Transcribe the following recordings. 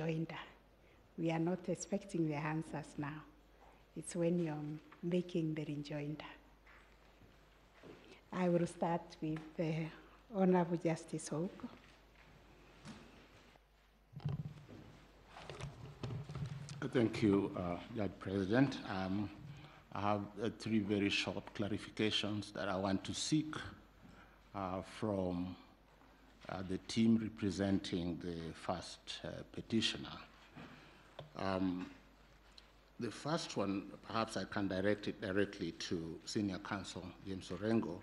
rejoinder. We are not expecting the answers now. It's when you're making the rejoinder. I will start with the Honorable Justice Ouko. Thank you, Judge President. I have three very short clarifications that I want to seek from the team representing the first petitioner. The first one, perhaps I can direct it directly to Senior Counsel James Orengo.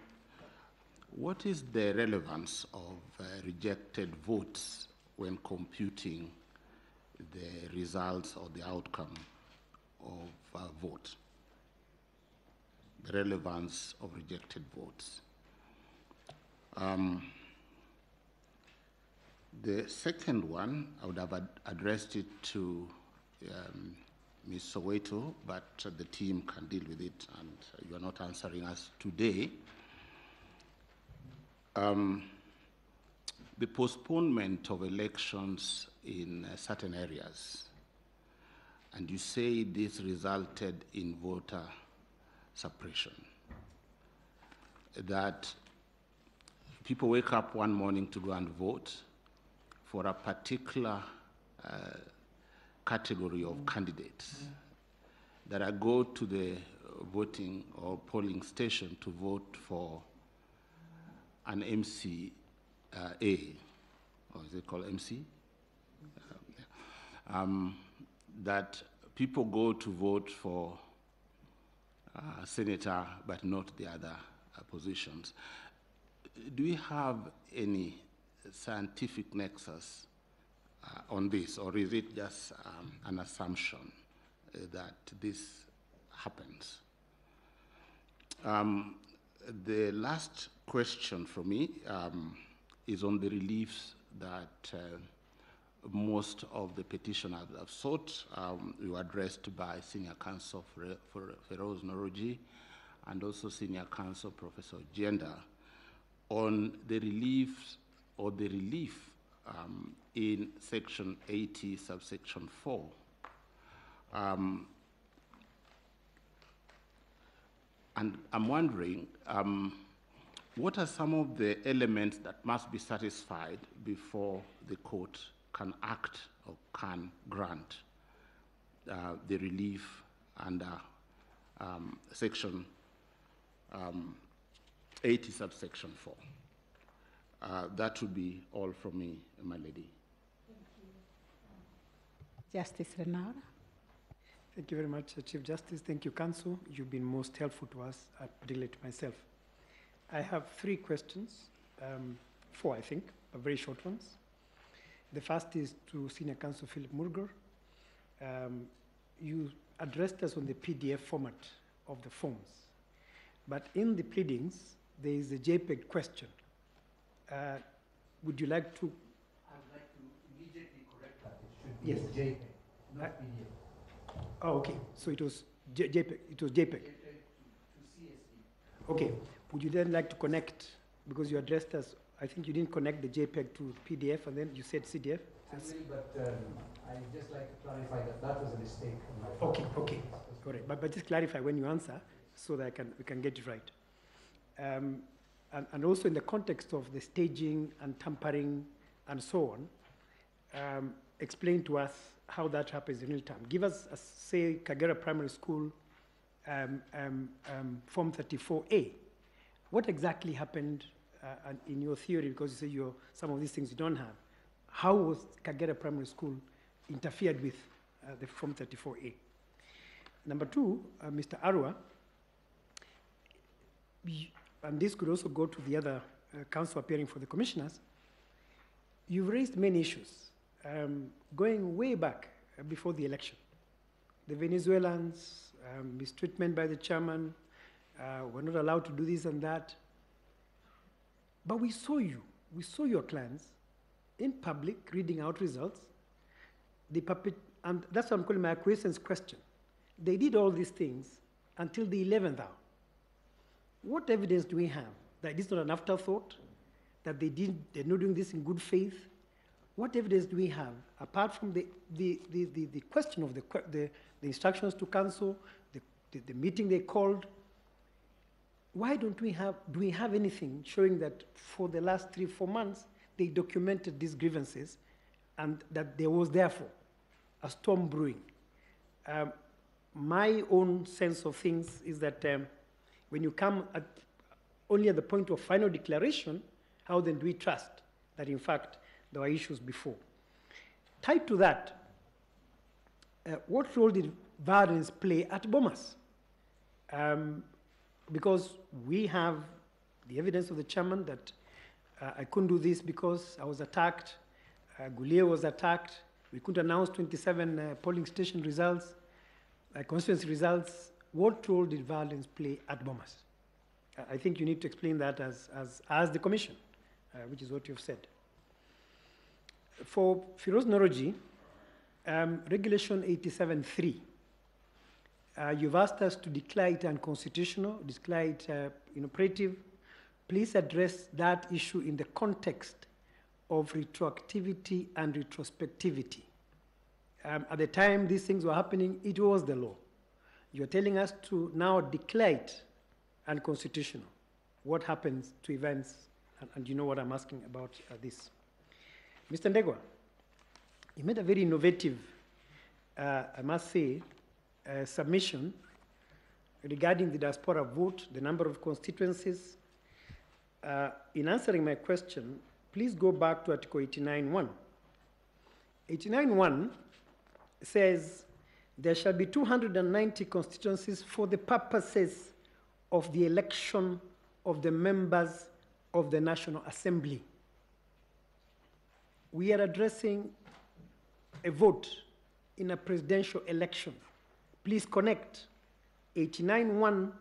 What is the relevance of rejected votes when computing the results or the outcome of a vote? The relevance of rejected votes. The second one, I would have addressed it to Ms. Soweto, but the team can deal with it, and you are not answering us today. The postponement of elections in certain areas, and you say this resulted in voter suppression. That people wake up one morning to go and vote for a particular category of candidates, that I go to the voting or polling station to vote for an MCA, or is it called MC? That people go to vote for senator, but not the other positions. Do we have any scientific nexus on this, or is it just an assumption that this happens? The last question for me is on the reliefs that most of the petitioners have sought. We were addressed by Senior Counsel Feroz Noroji and also Senior Counsel Professor Jenda on the reliefs or the relief in Section 80, subsection 4. And I'm wondering, what are some of the elements that must be satisfied before the court can act or can grant the relief under Section 80, subsection 4? That would be all from me, my lady. Justice Renara. Thank you very much, Chief Justice. Thank you, Counsel. You've been most helpful to us, particularly to myself. I have three questions, four, I think, but very short ones. The first is to Senior Counsel Philip Murger. You addressed us on the PDF format of the forms, but in the pleadings, there is a JPEG question. Would you like to? I'd like to immediately correct that. It should be JPEG, not PDF. Oh, okay. So it was JPEG. It was JPEG. JPEG to CSV. Okay. Would you then like to connect, because you addressed us, I think you didn't connect the JPEG to PDF, and then you said CDF? Actually, but I'd just like to clarify that that was a mistake on my part. Okay, okay. All right. But just clarify when you answer so that we can get it right. And also in the context of the staging and tampering and so on, explain to us how that happens in real time. Give us, say, Kagera Primary School Form 34A. What exactly happened in your theory, because you say some of these things you don't have? How was Kagera Primary School interfered with the Form 34A? Number two, Mr. Arua, and this could also go to the other counsel appearing for the commissioners, you've raised many issues going way back before the election. The Venezuelans, mistreatment by the chairman, we're not allowed to do this and that. But we saw your clients in public reading out results. And that's what I'm calling my acquiescence question. They did all these things until the 11th hour. What evidence do we have that it's not an afterthought, that they're not doing this in good faith? What evidence do we have, apart from the question of the instructions to council, the meeting they called? Why don't we have, do we have anything showing that for the last 3-4 months, they documented these grievances and that there was therefore a storm brewing? My own sense of things is that when you come only at the point of final declaration, how then do we trust that in fact there were issues before? Tied to that, what role did violence play at Bomas? Because we have the evidence of the chairman that I couldn't do this because I was attacked, Gulier was attacked, we couldn't announce 27 polling station results, constituency results. What role did violence play at Bomas? I think you need to explain that as the commission, which is what you've said. For Firoz Noroji, Regulation 87.3, you've asked us to declare it unconstitutional, declare it inoperative. Please address that issue in the context of retroactivity and retrospectivity. At the time these things were happening, it was the law. You're telling us to now declare it unconstitutional. What happens to events? And you know what I'm asking about this. Mr. Ndegwa, you made a very innovative, I must say, submission regarding the diaspora vote, the number of constituencies. In answering my question, please go back to Article 89.1. 89.1 says there shall be 290 constituencies for the purposes of the election of the members of the National Assembly. We are addressing a vote in a presidential election. Please connect 89.1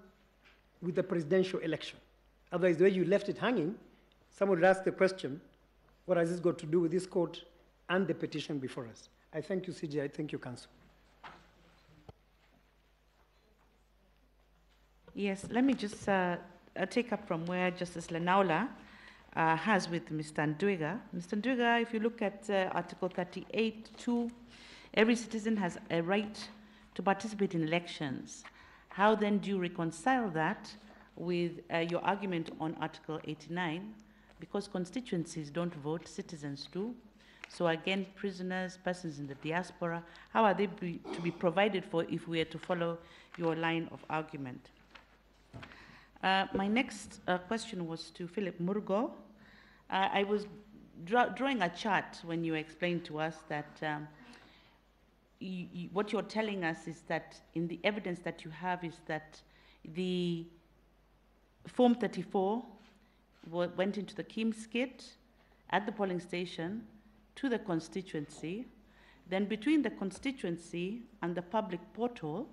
with the presidential election. Otherwise, the way you left it hanging, someone would ask the question, what has this got to do with this court and the petition before us? I thank you, CJ. I thank you, Council. Yes, let me just take up from where Justice Lenaula has with Mr. Ndwiga. Mr. Ndwiga, if you look at Article 38.2, every citizen has a right to participate in elections. How then do you reconcile that with your argument on Article 89? Because constituencies don't vote, citizens do. So again, prisoners, persons in the diaspora, how are they to be provided for if we are to follow your line of argument? My next question was to Philip Murgo. I was drawing a chart when you explained to us that what you're telling us is that in the evidence that you have is that the Form 34 went into the KIMS kit at the polling station to the constituency. Then between the constituency and the public portal,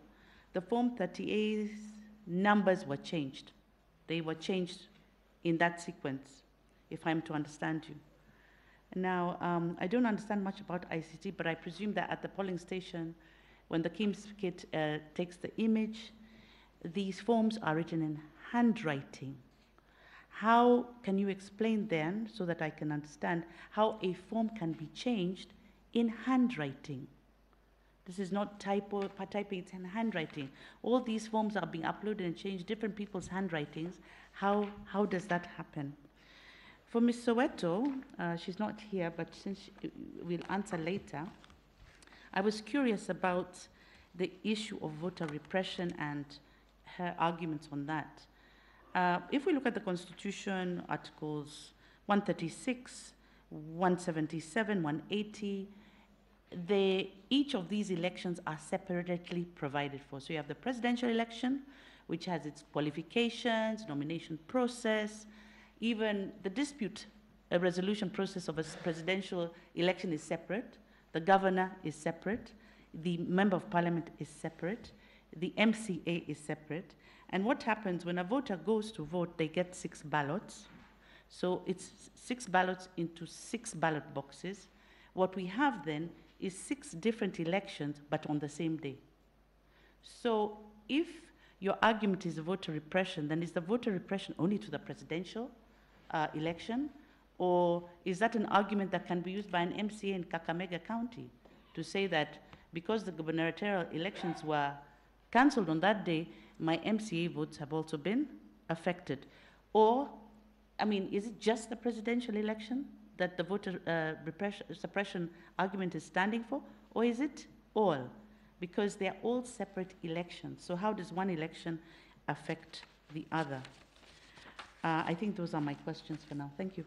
the Form 38's numbers were changed. They were changed in that sequence, if I'm to understand you. Now, I don't understand much about ICT, but I presume that at the polling station, when the KIMS kit takes the image, these forms are written in handwriting. How can you explain then, so that I can understand, how a form can be changed in handwriting? This is not typing, it's in handwriting. All these forms are being uploaded and changed, different people's handwritings. How does that happen? For Ms. Soweto, she's not here, but since we'll answer later, I was curious about the issue of voter repression and her arguments on that. If we look at the Constitution, Articles 136, 177, 180, each of these elections are separately provided for. So you have the presidential election, which has its qualifications, nomination process, even the dispute resolution process of a presidential election is separate, the governor is separate, the member of parliament is separate, the MCA is separate. And what happens when a voter goes to vote, they get 6 ballots. So it's 6 ballots into 6 ballot boxes. What we have then is 6 different elections, but on the same day. So if your argument is voter repression, then is the voter repression only to the presidential election, Or is that an argument that can be used by an MCA in Kakamega County to say that because the gubernatorial elections were cancelled on that day, my MCA votes have also been affected? Or, I mean, is it just the presidential election that the voter suppression argument is standing for? Or is it all? Because they are all separate elections. So how does one election affect the other? I think those are my questions for now. Thank you.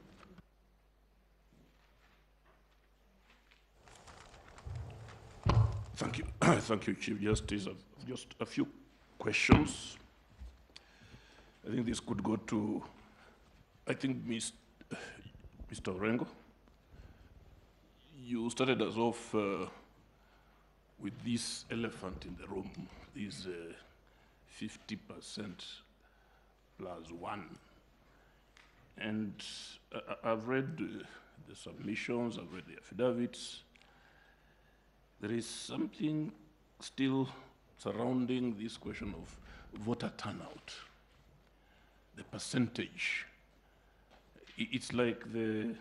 Thank you. Thank you, Chief Justice. Just a few questions. I think this could go to, I think, Mr. Orengo. You started us off with this elephant in the room, this 50% plus one. And I've read the submissions, I've read the affidavits. There is something still surrounding this question of voter turnout, the percentage. It's like the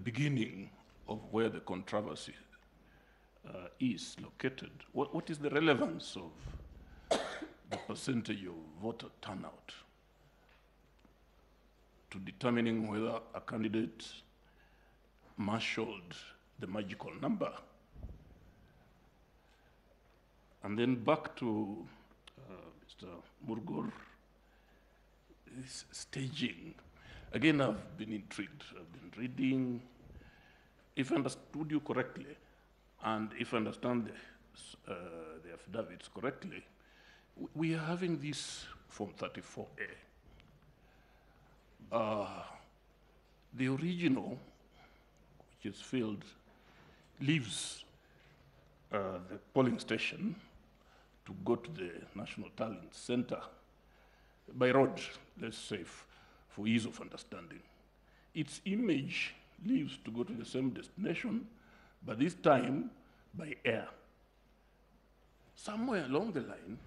beginning of where the controversy is located. What is the relevance of the percentage of voter turnout to determining whether a candidate marshaled the magical number? And then back to Mr. Murgur, this staging. Again, I've been intrigued. I've been reading. If I understood you correctly, and if I understand the affidavits correctly, we are having this Form 34A. The original, which is filled, leaves the polling station to go to the National Talent Center by road, let's say, for ease of understanding. Its image leaves to go to the same destination, but this time by air. Somewhere along the line,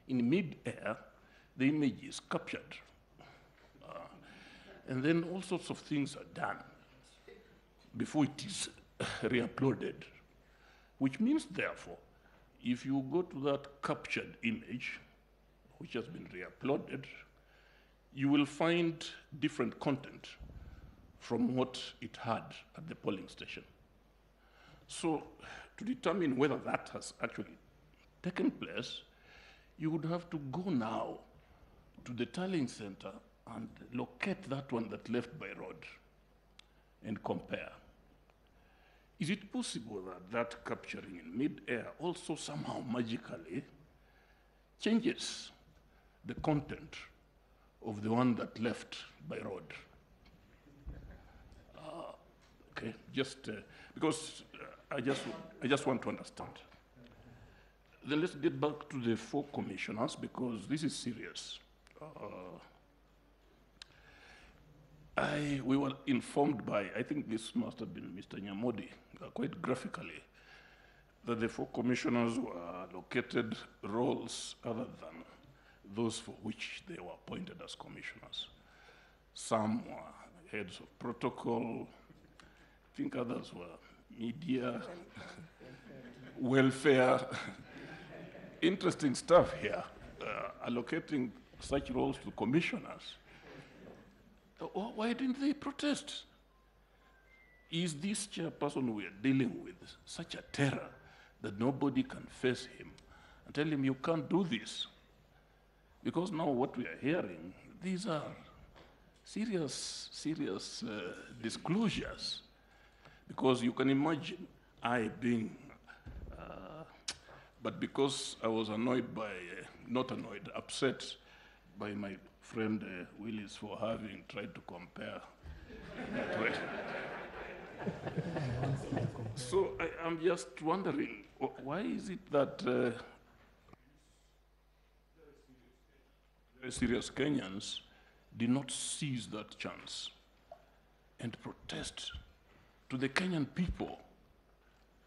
in mid-air, the image is captured. And then all sorts of things are done before it is re-uploaded, which means, therefore, if you go to that captured image, which has been re-uploaded, you will find different content from what it had at the polling station. So to determine whether that has actually taken place, you would have to go now to the tallying center and locate that one that left by road and compare. Is it possible that that capturing in mid-air also somehow magically changes the content of the one that left by road? Okay, just because I just want to understand. Then let's get back to the 4 commissioners, because this is serious. We were informed by, I think this must have been Mr. Nyamodi, quite graphically, that the 4 commissioners were allocated roles other than those for which they were appointed as commissioners. Some were heads of protocol, I think others were media, welfare. Interesting stuff here, allocating such roles to commissioners. Why didn't they protest? Is this chairperson we are dealing with such a terror that nobody can face him and tell him you can't do this? Because now what we are hearing, these are serious disclosures. Because you can imagine I being, but because I was annoyed by, not annoyed, upset by my friend Willis for having tried to compare that way. So I'm just wondering, why is it that very serious Kenyans did not seize that chance and protest to the Kenyan people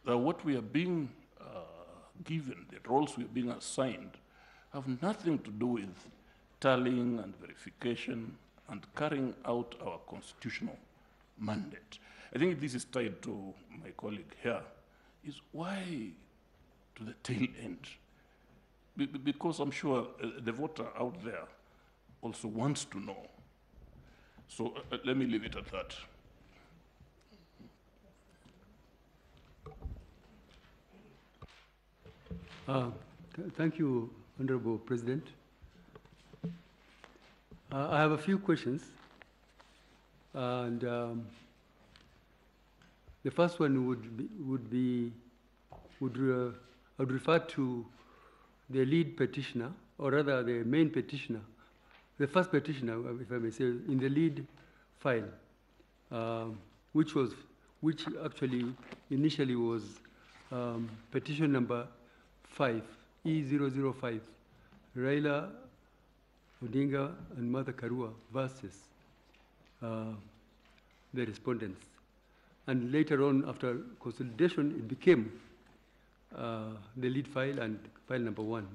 that what we are being given, the roles we are being assigned, have nothing to do with tallying and verification and carrying out our constitutional mandate. I think this is tied to my colleague here, is why to the tail end? Because I'm sure the voter out there also wants to know. So let me leave it at that. Thank you, Honorable President. I have a few questions. And the first one I would refer to the lead petitioner, or rather the main petitioner, the first petitioner, if I may say, in the lead file, which actually initially was petition number 5, E005, Raila Odinga and Martha Karua versus the respondents. And later on, after consolidation, it became the lead file and file number 1.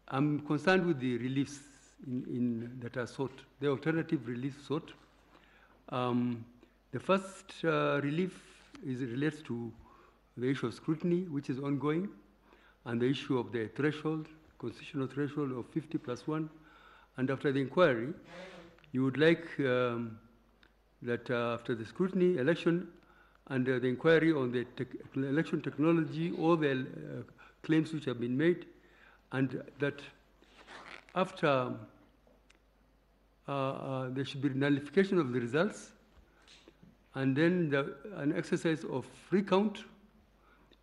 I'm concerned with the reliefs that are sought, the alternative relief sought. The first relief relates to the issue of scrutiny, which is ongoing, and the issue of the threshold, constitutional threshold of 50+1. And after the inquiry, you would like that after the scrutiny, election, and the inquiry on the election technology, all the claims which have been made, and that after there should be nullification of the results, and then an exercise of recount,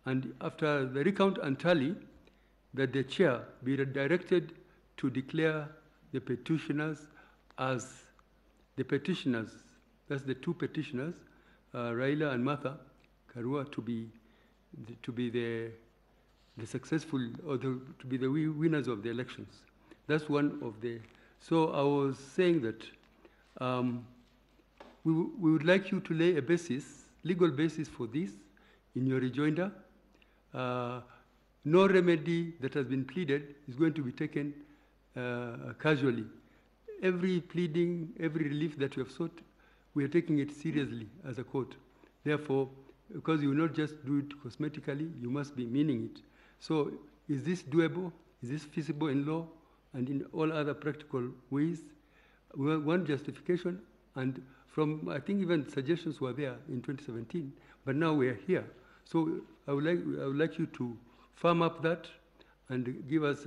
and after the recount and tally, that the chair be directed to declare the petitioners as the petitioners, that's the two petitioners, Raila and Martha Karua, to be the successful, or to be the winners of the elections. That's one of the. So I was saying that we would like you to lay a basis, legal basis for this in your rejoinder. No remedy that has been pleaded is going to be taken casually. Every pleading, every relief that you have sought, we are taking it seriously as a court. Therefore, because you will not just do it cosmetically, you must be meaning it. So is this doable? Is this feasible in law and in all other practical ways? We want justification, and from, I think even suggestions were there in 2017, but now we are here. So I would like you to firm up that and give us,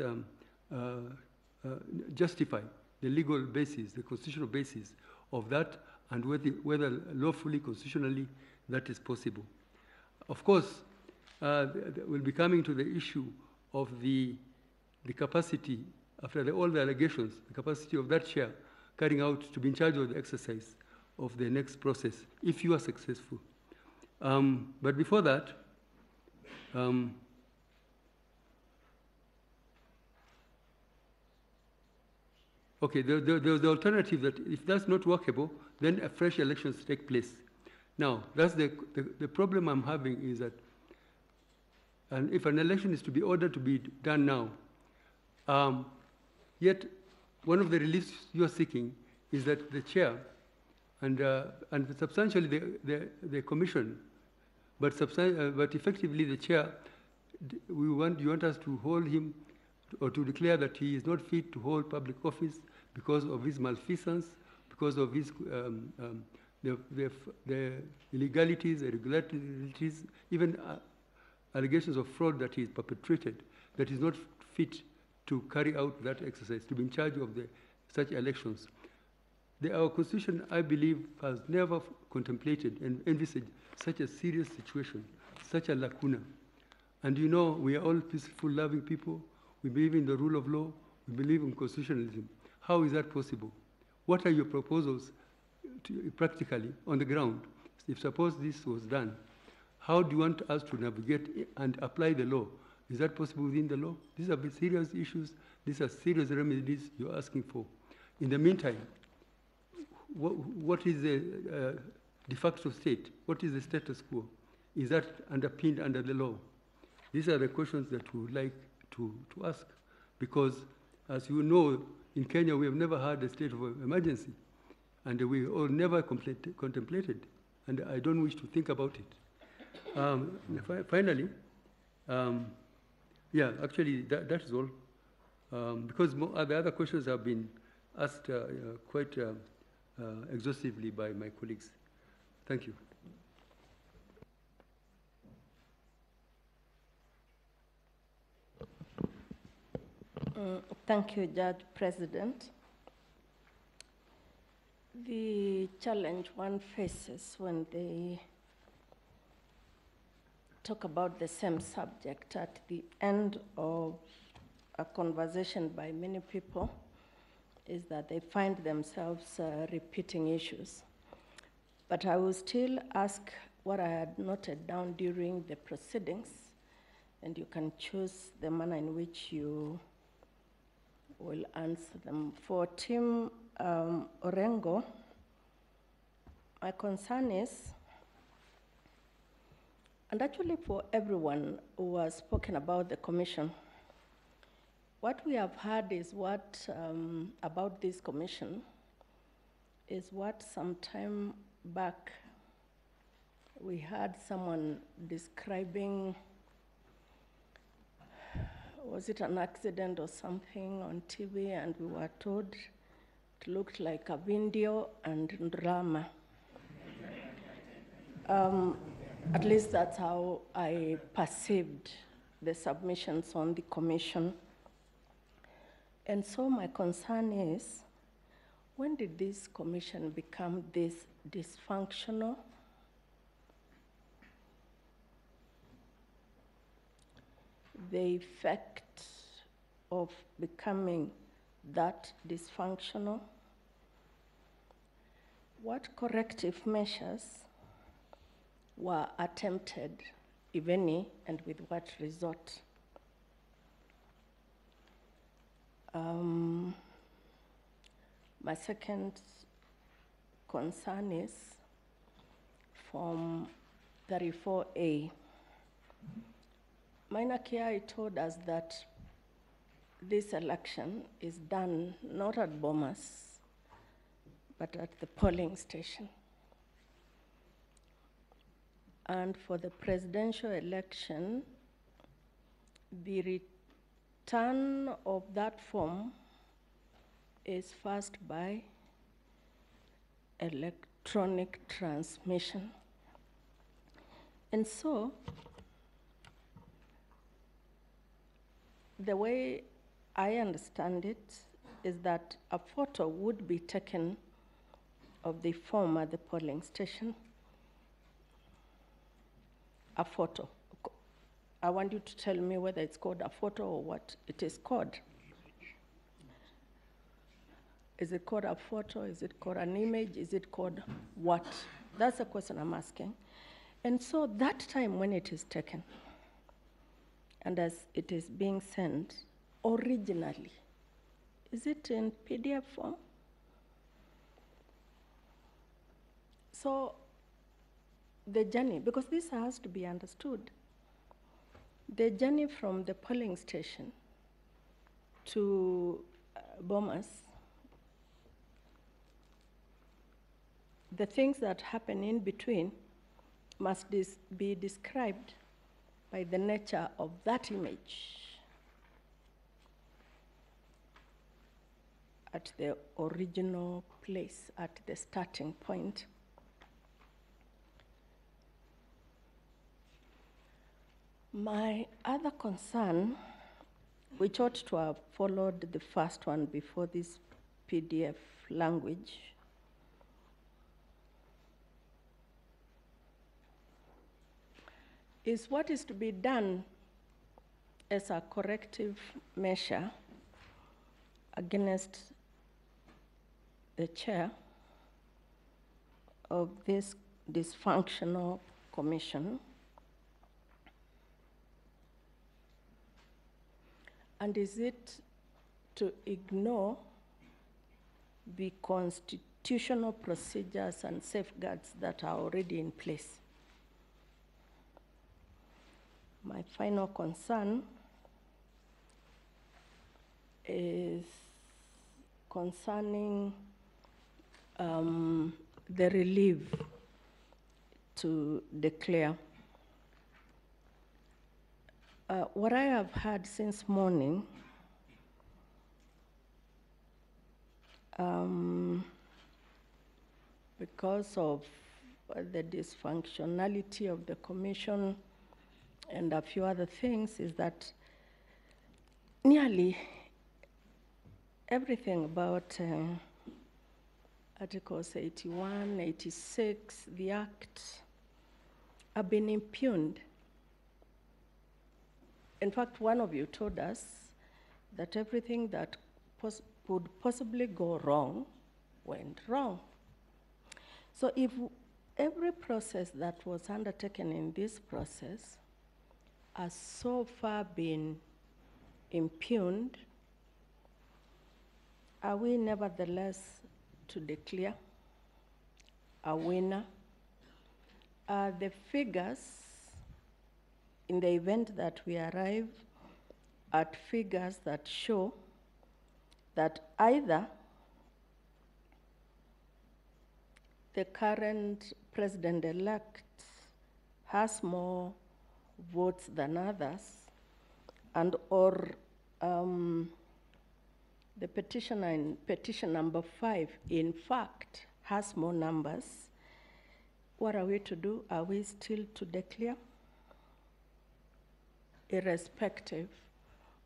justify the legal basis, the constitutional basis of that, and whether lawfully, constitutionally, that is possible. Of course, we'll be coming to the issue of the capacity, after all the allegations, the capacity of that chair carrying out to be in charge of the exercise of the next process, if you are successful. But before that, okay, the alternative that if that's not workable, then a fresh elections take place. Now, that's the problem I'm having is that, and if an election is to be ordered to be done now, yet one of the reliefs you are seeking is that the chair and substantially the commission, but effectively the chair, you want us to hold him or to declare that he is not fit to hold public office because of his malfeasance, because of his the illegalities, irregularities, even allegations of fraud that he is perpetrated, that is not fit to carry out that exercise, to be in charge of such elections. Our Constitution, I believe, has never contemplated and envisaged such a serious situation, such a lacuna. And you know, we are all peaceful, loving people. We believe in the rule of law. We believe in constitutionalism. How is that possible? What are your proposals practically on the ground? If suppose this was done, how do you want us to navigate and apply the law? Is that possible within the law? These are serious issues. These are serious remedies you're asking for. In the meantime, what is the de facto state? What is the status quo? Is that underpinned under the law? These are the questions that we would like to ask, because as you know, in Kenya, we have never had a state of emergency. and we all never contemplated, and I don't wish to think about it. Finally, yeah, actually, that is all. Because the other questions have been asked quite exhaustively by my colleagues. Thank you. Thank you, Judge President. The challenge one faces when they talk about the same subject at the end of a conversation by many people is that they find themselves repeating issues. But I will still ask what I had noted down during the proceedings, and you can choose the manner in which you will answer them. For Tim Orengo, my concern is, and actually for everyone who has spoken about the commission, what we have heard is what, about this commission, is what some time back we had someone describing, was it an accident or something on TV, and we were told it looked like a video and drama. At least that's how I perceived the submissions on the commission. And so my concern is, when did this commission become this dysfunctional? The effect of becoming that dysfunctional? What corrective measures were attempted, if any, and with what result? My second concern is from 34A. Minor Kiai told us that this election is done not at Bomas, but at the polling station. And for the presidential election, the return of that form is first by electronic transmission. And so, the way I understand it is that a photo would be taken of the form at the polling station. A photo. I want you to tell me whether it's called a photo or what it is called. Is it called a photo? Is it called an image? Is it called what? That's the question I'm asking. And so that time when it is taken, and as it is being sent originally, is it in PDF form? So the journey, because this has to be understood, the journey from the polling station to Bomas, the things that happen in between must be described by the nature of that image at the original place, at the starting point. My other concern, which ought to have followed the first one before this PDF language, is what is to be done as a corrective measure against the chair of this dysfunctional commission. And is it to ignore the constitutional procedures and safeguards that are already in place? My final concern is concerning the relief to declare. What I have heard since morning, because of the dysfunctionality of the commission and a few other things, is that nearly everything about Articles 81, 86, the Act, have been impugned. In fact, one of you told us that everything that could possibly go wrong went wrong. So if every process that was undertaken in this process has so far been impugned, are we nevertheless to declare a winner? Are the figures, in the event that we arrive at figures that show that either the current president-elect has more votes than others, and or the petitioner in petition number 5, in fact, has more numbers, what are we to do? Are we still to declare? Irrespective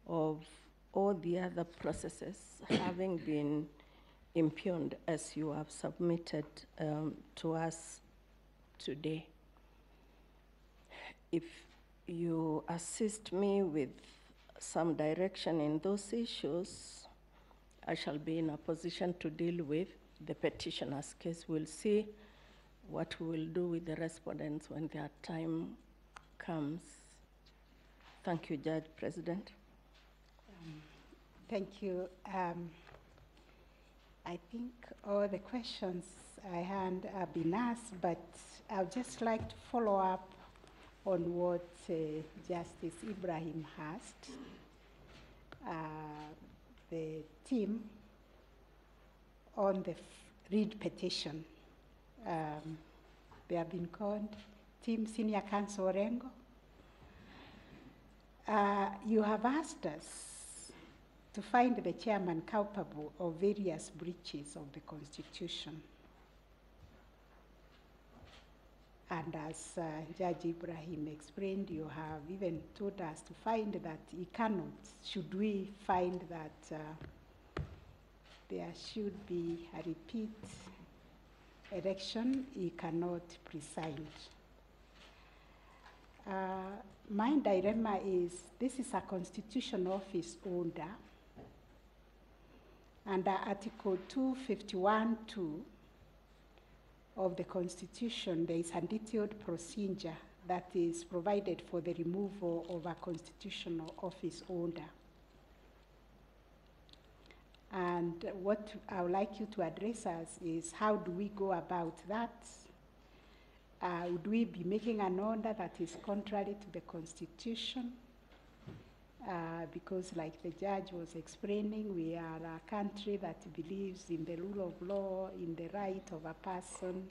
of all the other processes having been impugned as you have submitted to us today. If you assist me with some direction in those issues, I shall be in a position to deal with the petitioner's case. We'll see what we will do with the respondents when their time comes. Thank you, Judge President. Thank you. I think all the questions I had have been asked, but I'd just like to follow up on what Justice Ibrahim asked. The team on the Reid petition, they have been called Team Senior Counsel Orengo. You have asked us to find the chairman culpable of various breaches of the Constitution. And as Judge Ibrahim explained, you have even told us to find that he cannot. Should we find that there should be a repeat election, he cannot preside. My dilemma is, this is a constitution office order, under Article 251(2) of the Constitution, there is a detailed procedure that is provided for the removal of a constitutional office order. And what I would like you to address us is, how do we go about that? Would we be making an order that is contrary to the Constitution? Because like the judge was explaining, we are a country that believes in the rule of law, in the right of a person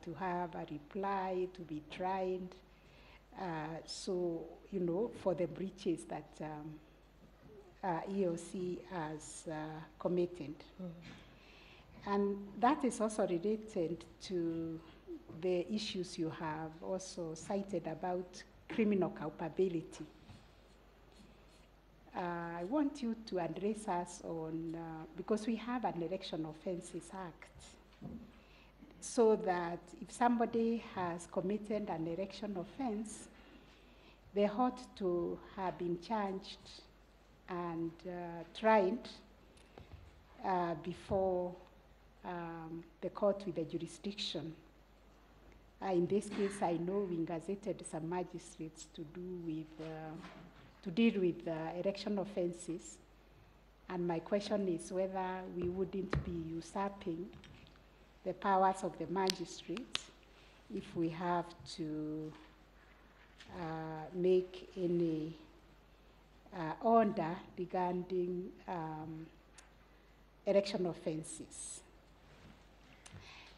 to have a reply, to be tried. So, you know, for the breaches that EOC has committed. Mm-hmm. And that is also related to the issues you have also cited about criminal culpability. I want you to address us on, because we have an Election Offences Act, so that if somebody has committed an election offense, they ought to have been charged and tried before the court with the jurisdiction. In this case, I know we gazetted some magistrates to deal with election offenses, and my question is whether we wouldn't be usurping the powers of the magistrates if we have to make any order regarding election offenses.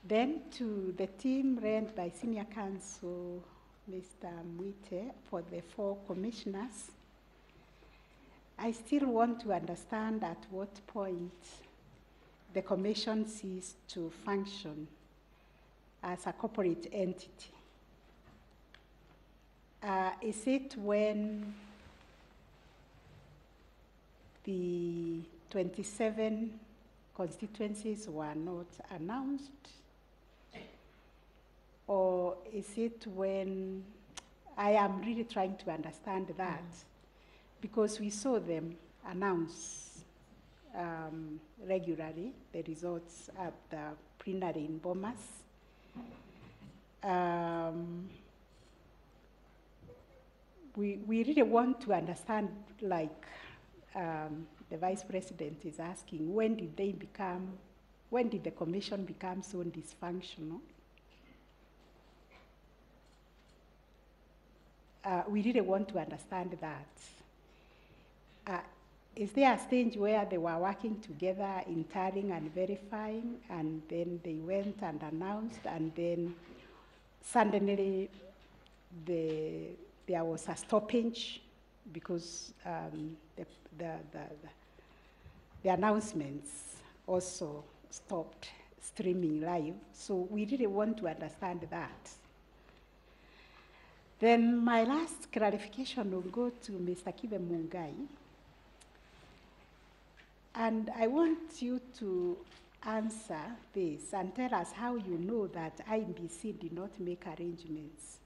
Then to the team led by Senior Counsel Mr. Mwite for the 4 commissioners, I still want to understand at what point the commission ceased to function as a corporate entity. Is it when the 27 constituencies were not announced? Or is it when, I am really trying to understand that, because we saw them announce regularly the results at the plenary in Bomas. We really want to understand, like the Vice President is asking, when did the commission become so dysfunctional? We really want to understand that. Is there a stage where they were working together, entering and verifying, and then they went and announced, and then suddenly there was a stoppage because the announcements also stopped streaming live? So we really want to understand that. Then my last clarification will go to Mr. Kibe Mungai. And I want you to answer this and tell us how you know that IMBC did not make arrangements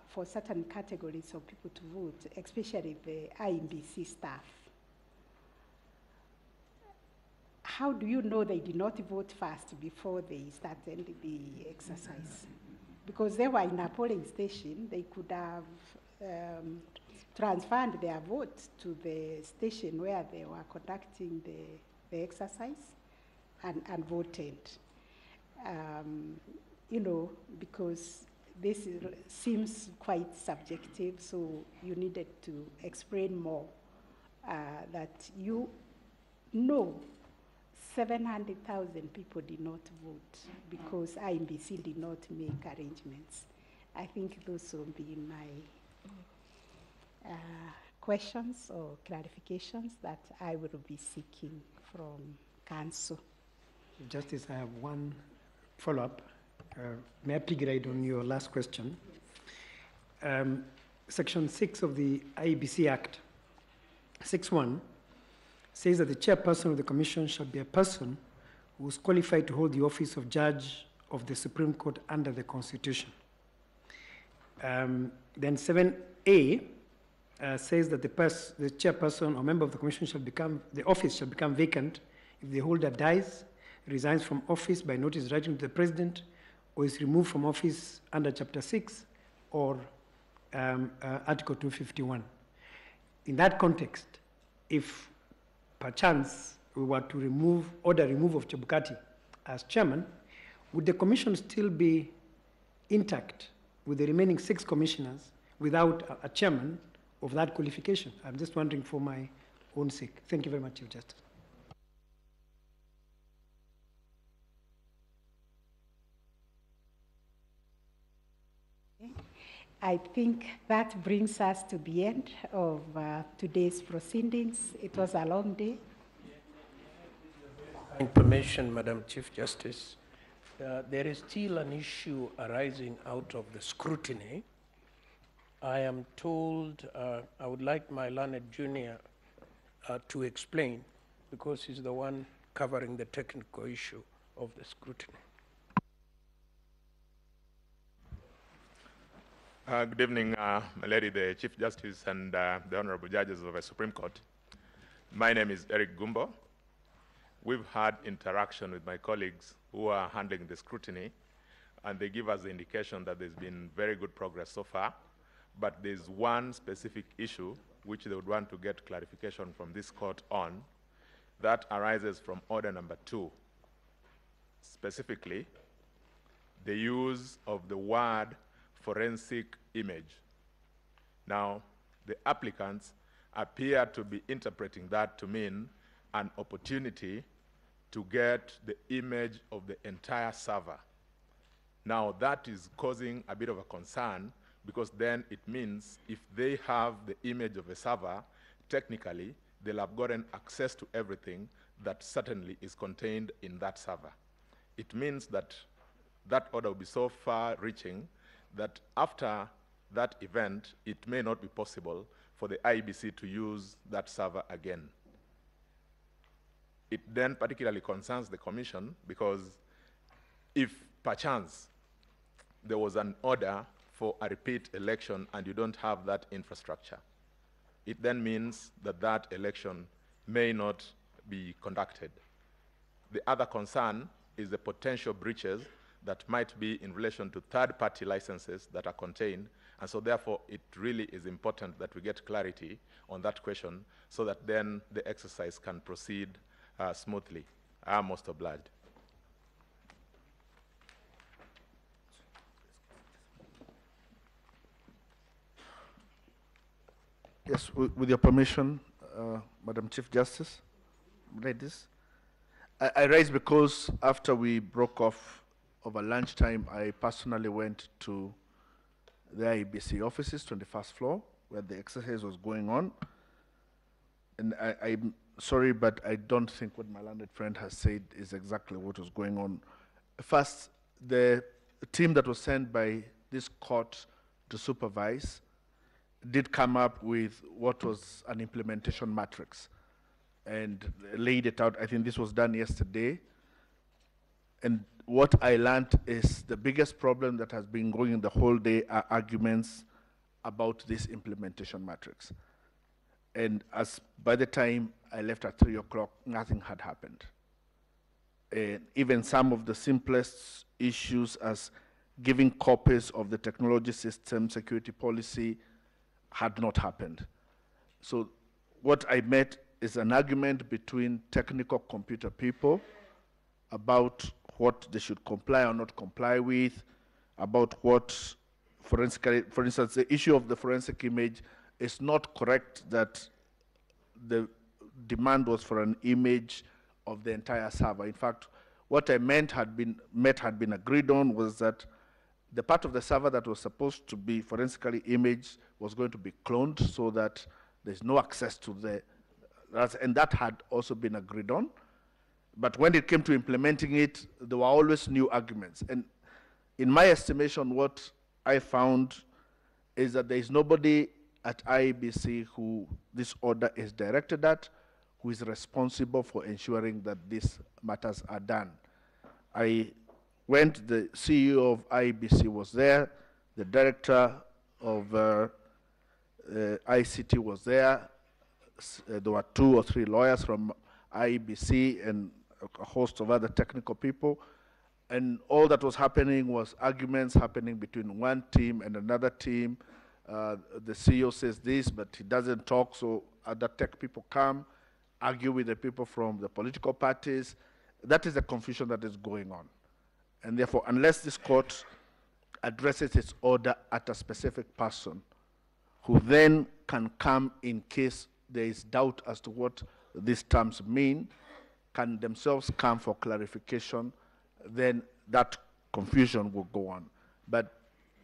for certain categories of people to vote, especially the IMBC staff. How do you know they did not vote first before they started the exercise? Because they were in a polling station, they could have transferred their vote to the station where they were conducting the exercise and voted. You know, because this seems quite subjective, so you needed to explain more that you know 700,000 people did not vote because IMBC did not make arrangements. I think those will be my questions or clarifications that I will be seeking from Council. Justice, I have one follow-up. May I piggyback on your last question? Section 6 of the IEBC Act, 6.1, says that the chairperson of the commission shall be a person who is qualified to hold the office of judge of the Supreme Court under the Constitution. Then 7A says that the chairperson or member of the commission the office shall become vacant if the holder dies, resigns from office by notice writing to the president, or is removed from office under Chapter 6 or Article 251. In that context, if perchance we were to order remove of Chebukati as chairman, would the commission still be intact with the remaining 6 commissioners without a chairman of that qualification? I'm just wondering for my own sake. Thank you very much, Your Justice. I think that brings us to the end of today's proceedings. It was a long day. Information, Madam Chief Justice. There is still an issue arising out of the scrutiny. I am told I would like my learned junior to explain, because he's the one covering the technical issue of the scrutiny. Good evening, my lady, the Chief Justice and the Honorable Judges of the Supreme Court. My name is Eric Gumbo. We've had interaction with my colleagues who are handling the scrutiny, and they give us the indication that there's been very good progress so far, but there's one specific issue which they would want to get clarification from this court on, that arises from order number 2. Specifically, the use of the word forensic image. Now, the applicants appear to be interpreting that to mean an opportunity to get the image of the entire server. Now that is causing a bit of a concern, because then it means if they have the image of a server, technically they'll have gotten access to everything that certainly is contained in that server. It means that that order will be so far-reaching that after that event, it may not be possible for the IEBC to use that server again. It then particularly concerns the Commission, because if perchance there was an order for a repeat election and you don't have that infrastructure, it then means that that election may not be conducted. The other concern is the potential breaches that might be in relation to third-party licenses that are contained, and so therefore it really is important that we get clarity on that question so that then the exercise can proceed smoothly. I am most obliged. Yes, with your permission, Madam Chief Justice, ladies. I raise because after we broke off over lunchtime, I personally went to the IEBC offices, 21st floor, where the exercise was going on. And I'm sorry, but I don't think what my learned friend has said is exactly what was going on. First, the team that was sent by this court to supervise did come up with what was an implementation matrix and laid it out. I think this was done yesterday. And what I learned is the biggest problem that has been going the whole day are arguments about this implementation matrix. And as by the time I left at 3 o'clock, nothing had happened. And even some of the simplest issues as giving copies of the technology system security policy had not happened. So what I met is an argument between technical computer people about what they should comply or not comply with, about what forensically, for instance, the issue of the forensic image is not correct that the demand was for an image of the entire server. In fact, what I meant had been agreed on was that the part of the server that was supposed to be forensically imaged was going to be cloned so that there's no access to the, and that had also been agreed on. But when it came to implementing it, there were always new arguments. And in my estimation, what I found is that there is nobody at IEBC who this order is directed at, who is responsible for ensuring that these matters are done. I went, the CEO of IEBC was there, the director of ICT was there, there were 2 or 3 lawyers from IEBC and a host of other technical people, and all that was happening was arguments happening between one team and another team. The CEO says this, but he doesn't talk, so other tech people come, argue with the people from the political parties. That is the confusion that is going on. And therefore, unless this court addresses its order at a specific person, who then can come in case there is doubt as to what these terms mean, can themselves come for clarification, then that confusion will go on. But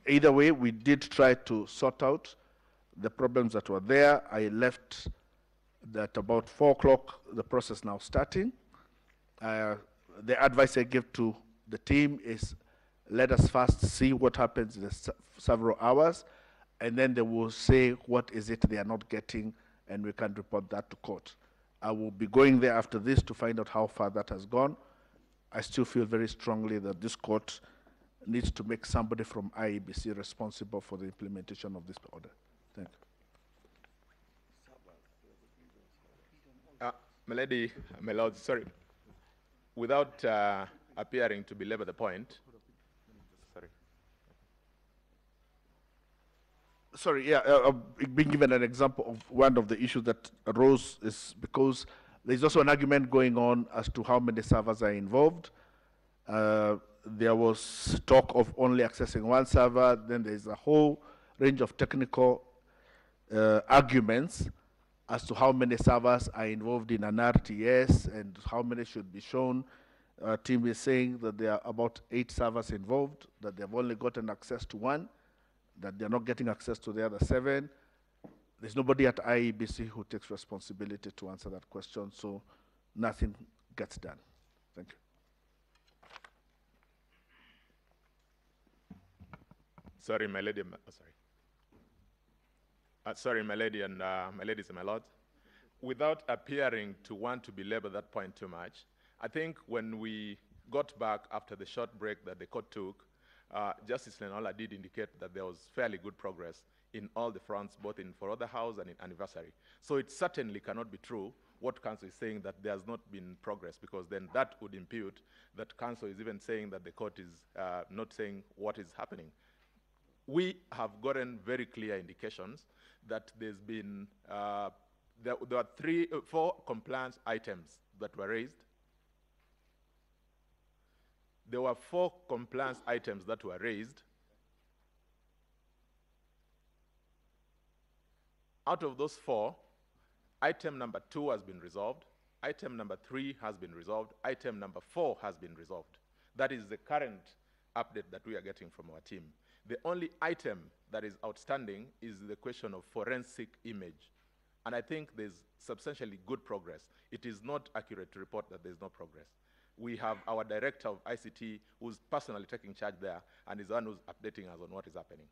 either way, we did try to sort out the problems that were there. I left at about 4 o'clock, the process now starting. The advice I give to the team is, let us first see what happens in the several hours, and then they will say what is it they are not getting, and we can report that to court. I will be going there after this to find out how far that has gone. I still feel very strongly that this court needs to make somebody from IEBC responsible for the implementation of this order. Thank you. My lady, my lord, sorry. Without appearing to belabor the point, sorry, yeah, being given an example of one of the issues that arose is because there's also an argument going on as to how many servers are involved. There was talk of only accessing one server, then there's a whole range of technical arguments as to how many servers are involved in an RTS and how many should be shown. Our team is saying that there are about 8 servers involved, that they've only gotten access to 1, that they're not getting access to the other 7. There's nobody at IEBC who takes responsibility to answer that question, so nothing gets done. Thank you. Sorry, my lady. Sorry, my lady and my ladies and my lords. Without appearing to want to belabor that point too much, I think when we got back after the short break that the court took, Justice Lenola did indicate that there was fairly good progress in all the fronts, both in For Other House and in Anniversary. So it certainly cannot be true what counsel is saying, that there has not been progress, because then that would impute that counsel is even saying that the court is not saying what is happening. We have gotten very clear indications that there's been, there were 4 compliance items that were raised. There were 4 compliance items that were raised. Out of those 4, item number 2 has been resolved, item number 3 has been resolved, item number 4 has been resolved. That is the current update that we are getting from our team. The only item that is outstanding is the question of forensic image. And I think there's substantially good progress. It is not accurate to report that there's no progress. We have our director of ICT who's personally taking charge there and is the one who's updating us on what is happening.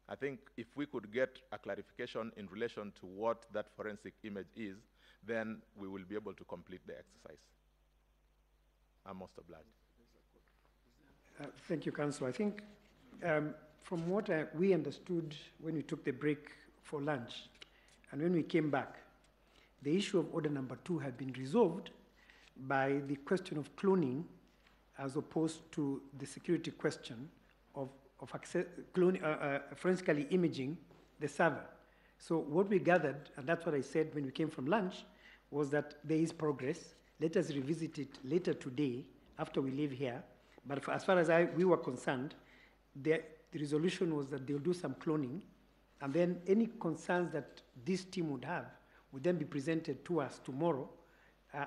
I think if we could get a clarification in relation to what that forensic image is, then we will be able to complete the exercise. I'm most obliged. Thank you, Councillor. I think from what we understood when we took the break for lunch and when we came back, the issue of order number 2 had been resolved by the question of cloning as opposed to the security question of forensically imaging the server. So what we gathered, and that's what I said when we came from lunch, was that there is progress. Let us revisit it later today after we leave here. But as far as we were concerned, the resolution was that they'll do some cloning, and then any concerns that this team would have would then be presented to us tomorrow,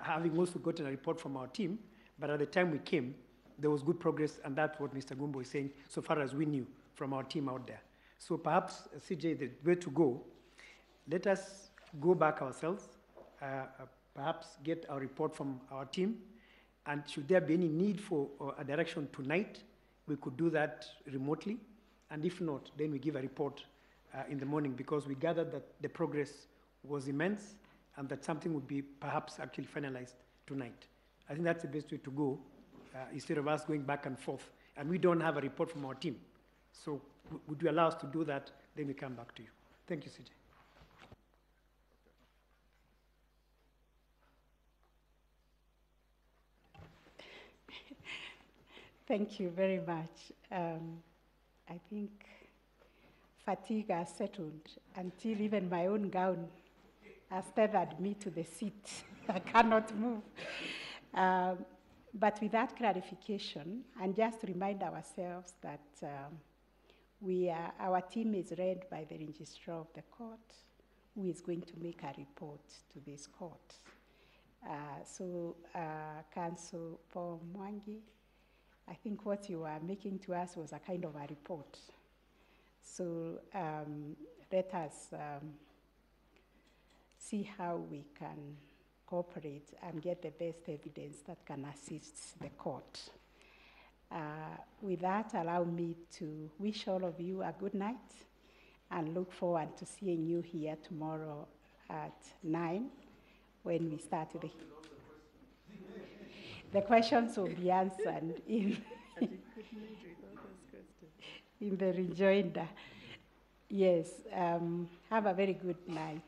having also gotten a report from our team. But at the time we came, there was good progress, and that's what Mr. Gumbo is saying, so far as we knew from our team out there. So perhaps, CJ, the way to go, let us go back ourselves, perhaps get a report from our team, and should there be any need for a direction tonight, we could do that remotely, and if not, then we give a report in the morning, because we gathered that the progress was immense and that something would be perhaps actually finalized tonight. I think that's the best way to go, instead of us going back and forth. And we don't have a report from our team. So would you allow us to do that? Then we come back to you. Thank you, CJ. Thank you very much. I think fatigue has settled until even my own gown has tethered me to the seat. I cannot move. But with that clarification, and just to remind ourselves that our team is led by the registrar of the court, who is going to make a report to this court. Council Paul Mwangi, I think what you are making to us was a kind of a report. So let us see how we can cooperate and get the best evidence that can assist the court. With that, allow me to wish all of you a good night and look forward to seeing you here tomorrow at 9 when we start the questions will be answered in the rejoinder. Yes, have a very good night.